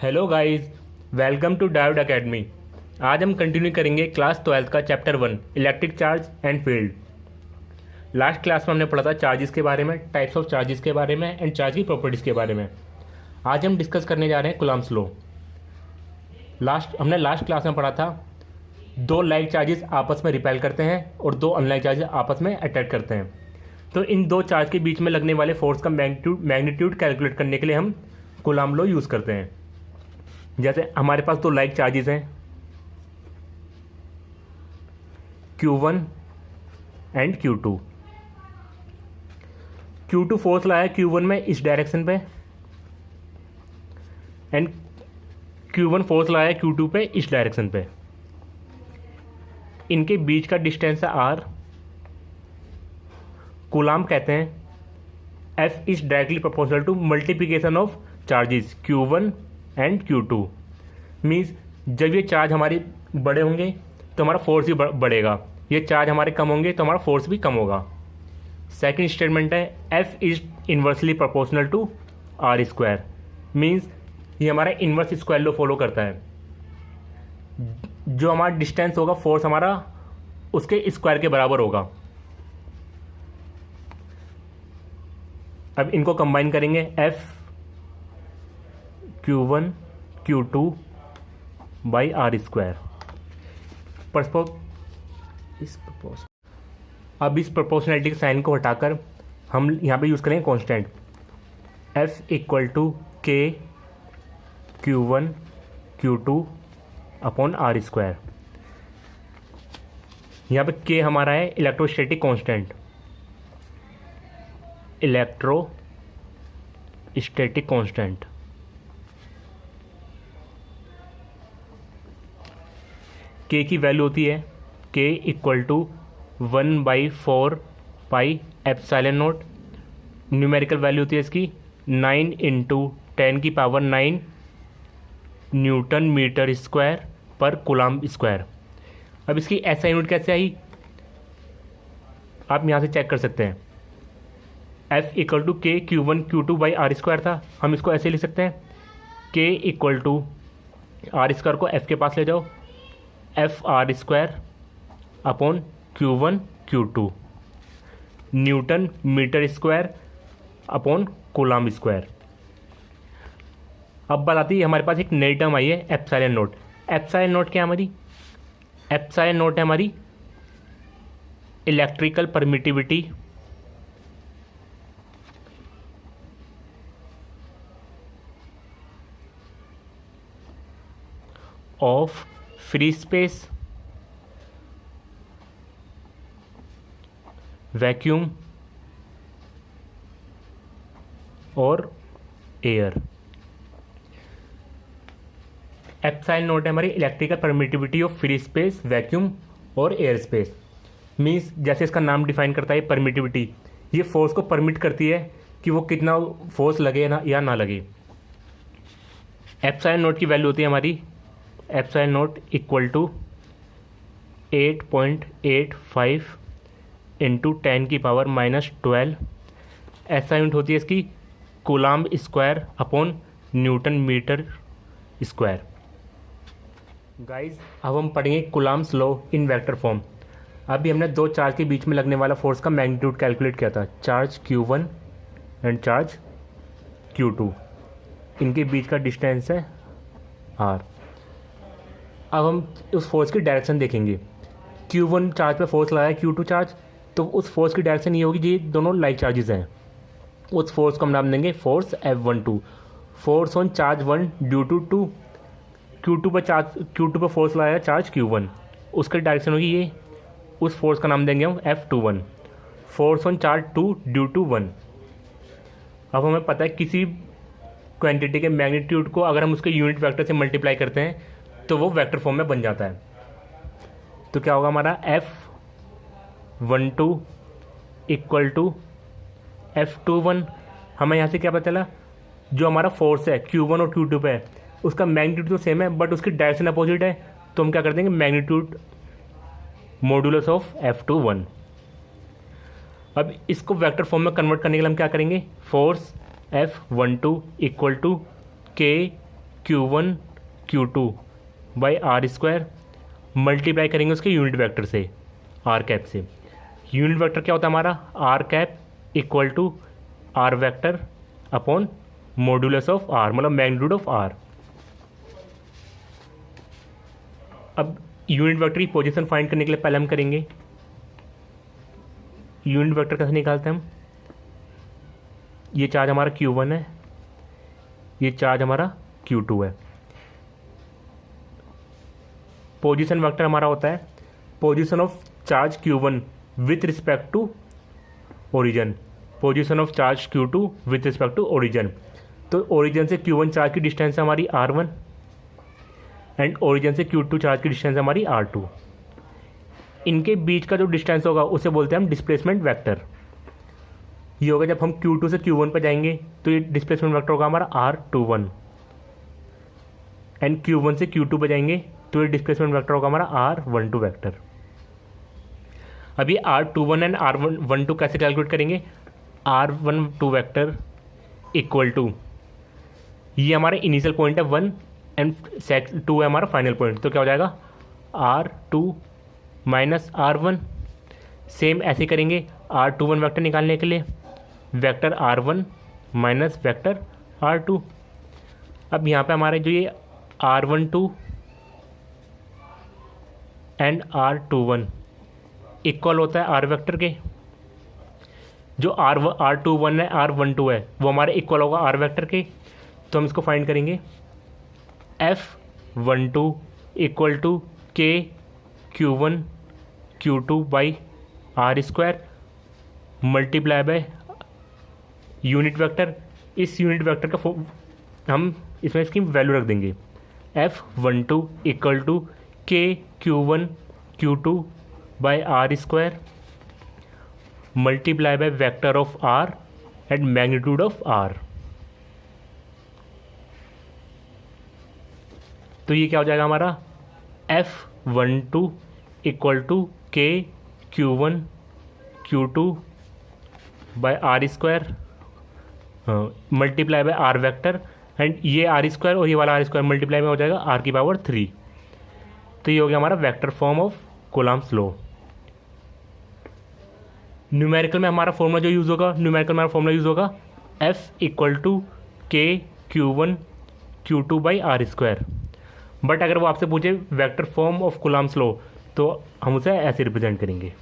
Hello guys, welcome to Diode Academy. आज हम continue करेंगे क्लास 12 का chapter 1 electric charge and field. Last class में हमने पढ़ा था चार्जेस के बारे में, टाइप्स ऑफ चार्जेस के बारे में एंड चार्ज की प्रॉपर्टीज़ के बारे में। आज हम डिस्कस करने जा रहे हैं कूलम्ब्स लॉ। हमने लास्ट क्लास में पढ़ा था दो लाइक चार्जेस आपस में रिपेल करते हैं और दो अनलाइक चार्जेस आपस में अट्रैक्ट करते हैं। तो इन दो चार्ज के बीच में लगने वाले फोर्स का मैग्नीट्यूड कैलकुलेट करने के लिए हम कूलम्ब लॉ यूज़ करते हैं। जैसे हमारे पास दो लाइक चार्जेस हैं Q1 and Q2। Q2 force लाया Q1 में इस डायरेक्शन पे एंड Q1 फोर्स लाया Q2 पे इस डायरेक्शन पे। इनके बीच का डिस्टेंस है R। कूलम्ब कहते हैं F is directly proportional to multiplication of charges Q1 and Q2। Means जब ये चार्ज हमारे बड़े होंगे तो हमारा फोर्स भी बढ़ेगा, ये चार्ज हमारे कम होंगे तो हमारा फोर्स भी कम होगा। सेकंड स्टेटमेंट है F is inversely proportional to R square. Means ये हमारा इन्वर्स स्क्वायर लॉ फॉलो करता है। जो हमारा डिस्टेंस होगा फोर्स हमारा उसके स्क्वायर के बराबर होगा। अब इनको कंबाइन करेंगे F Q1 Q2 by R square. अब इस प्रोपोर्शनलिटी के साइन को हटाकर हम यहाँ पे यूज़ करेंगे constant F equal to K Q1 Q2 upon R square. यहाँ पे K हमारा है electrostatic constant, electrostatic constant. K की वैल्यू होती है K equal to 1/4 pi epsilon naught. Numerical value होती है इसकी 9 इंटू 10⁹ न्यूटन मीटर स्क्वायर पर कूलम्ब स्क्वायर। अब इसकी ऐसा यूनिट कैसे आई आप यहाँ से चेक कर सकते हैं। F equal to K Q1 Q2 by R square था, हम इसको ऐसे लिख सकते हैं K equal to R square को F के पास ले जाओ, F R square upon Q1 Q2 newton metre square upon coulomb square. अब बात आती है हमारे पास एक नई टर्म आई है एप्सिलॉन नॉट। एप्सिलॉन नॉट क्या है हमारी? एप्सिलॉन नॉट है हमारी electrical permittivity of free space, vacuum और एयर। एप्सिलॉन नॉट है हमारी electrical permittivity of free space, vacuum और एयर स्पेस। मीन्स जैसे इसका नाम डिफाइन करता है परमिटिविटी, ये फोर्स को परमिट करती है कि वो कितना फोर्स लगे ना या ना लगे। एप्सिलॉन नॉट की वैल्यू होती है हमारी epsilon naught equal to 8.85 into 10⁻⁻12। ऐसा यूनिट होती है इसकी coulomb square upon newton metre square. Guys अब हम पढ़ेंगे Coulomb's law in vector form. अभी हमने दो चार्ज के बीच में लगने वाला फोर्स का मैग्नीट्यूड कैलकुलेट किया था, charge Q1 and charge Q2। इनके बीच का डिस्टेंस है R। अब हम उस फोर्स की डायरेक्शन देखेंगे। Q1 चार्ज पे फोर्स लगाया Q2 चार्ज, तो उस फोर्स की डायरेक्शन ये होगी जी दोनों लाइक चार्जेस हैं। उस फोर्स को हम नाम देंगे force F12। Force on charge 1 due to Q2 पर फोर्स लगाया चार्ज Q1, उसकी डायरेक्शन होगी ये। उस फोर्स का नाम देंगे हम F21। Force on charge 2 due to 1। अब हमें पता है किसी क्वांटिटी के मैग्नीट्यूड को अगर हम उसके यूनिट वेक्टर से मल्टीप्लाई करते हैं तो वो वेक्टर फॉर्म में बन जाता है। तो क्या होगा हमारा F12 इक्वल टू F21। हमें यहाँ से क्या पता चला, जो हमारा फोर्स है Q1 और Q2 पे है उसका मैग्नीट्यूड तो सेम है बट उसकी डायरेक्शन अपोजिट है, तो हम क्या कर देंगे मैग्नीट्यूड मॉड्यूलस ऑफ F21। अब इसको वेक्टर फॉर्म में कन्वर्ट करने के लिए हम क्या करेंगे, force F12 equal to K Q1 Q2 by R square multiply करेंगे उसके यूनिट वेक्टर से, आर कैप से। यूनिट वेक्टर क्या होता है हमारा, R cap equal to R vector upon modulus of R, मतलब मैग्नीट्यूड ऑफ आर। अब यूनिट वेक्टर की पोजीशन फाइंड करने के लिए पहले हम करेंगे, यूनिट वेक्टर कैसे निकालते हैं हम, ये चार्ज हमारा Q1 है, ये चार्ज हमारा Q2 है। पोजीशन वेक्टर हमारा होता है position of charge Q1 with respect to origin, position of charge Q2 with respect to origin. तो ओरिजिन से Q1 चार्ज की डिस्टेंस है हमारी R1 एंड ओरिजिन से Q2 चार्ज की डिस्टेंस है हमारी R2। इनके बीच का जो डिस्टेंस होगा उसे बोलते हैं हम डिस्प्लेसमेंट वेक्टर। ये होगा जब हम Q2 से Q1 पर जाएंगे तो ये डिस्प्लेसमेंट वेक्टर होगा हमारा R21 एंड Q1 से Q2 पर जाएंगे तो ये डिस्प्लेसमेंट वेक्टर होगा हमारा R12 वेक्टर। अब ये R21 एंड R12 कैसे कैलकुलेट करेंगे, R12 वेक्टर इक्वल टू, ये हमारा इनिशियल पॉइंट है 1 एंड 2 है हमारा फाइनल पॉइंट, तो क्या हो जाएगा R2 माइनस R1। सेम ऐसे करेंगे R21 वेक्टर निकालने के लिए, vector R1 minus vector R2। अब यहाँ पे हमारे जो ये R12 एंड R21 इक्वल होता है R वेक्टर के, जो R21 है R12 है वो हमारे इक्वल होगा R वेक्टर के। तो हम इसको फाइंड करेंगे, F12 equal to K Q1 Q2 by R square multiply by unit vector. इस यूनिट वेक्टर का हम इसमें इसकी वैल्यू रख देंगे, F12 equal to K Q1 Q2 by R square multiply by vector of R and magnitude of R। तो ये क्या हो जाएगा हमारा, F12 equal to K Q1 Q2 by R square multiply by R vector and ये R square और ये वाला आर स्क्वायर मल्टीप्लाई में हो जाएगा R की पावर 3। तो ये हो गया हमारा vector form of Coulomb's law. Numerical में हमारा फॉर्मूला जो यूज़ होगा, न्यूमेरिकल में हमारा फॉर्मूला यूज़ होगा F equal to K Q1 Q2 by R square. But अगर वो आपसे पूछे vector form of Coulomb's law तो हम उसे ऐसे रिप्रेजेंट करेंगे।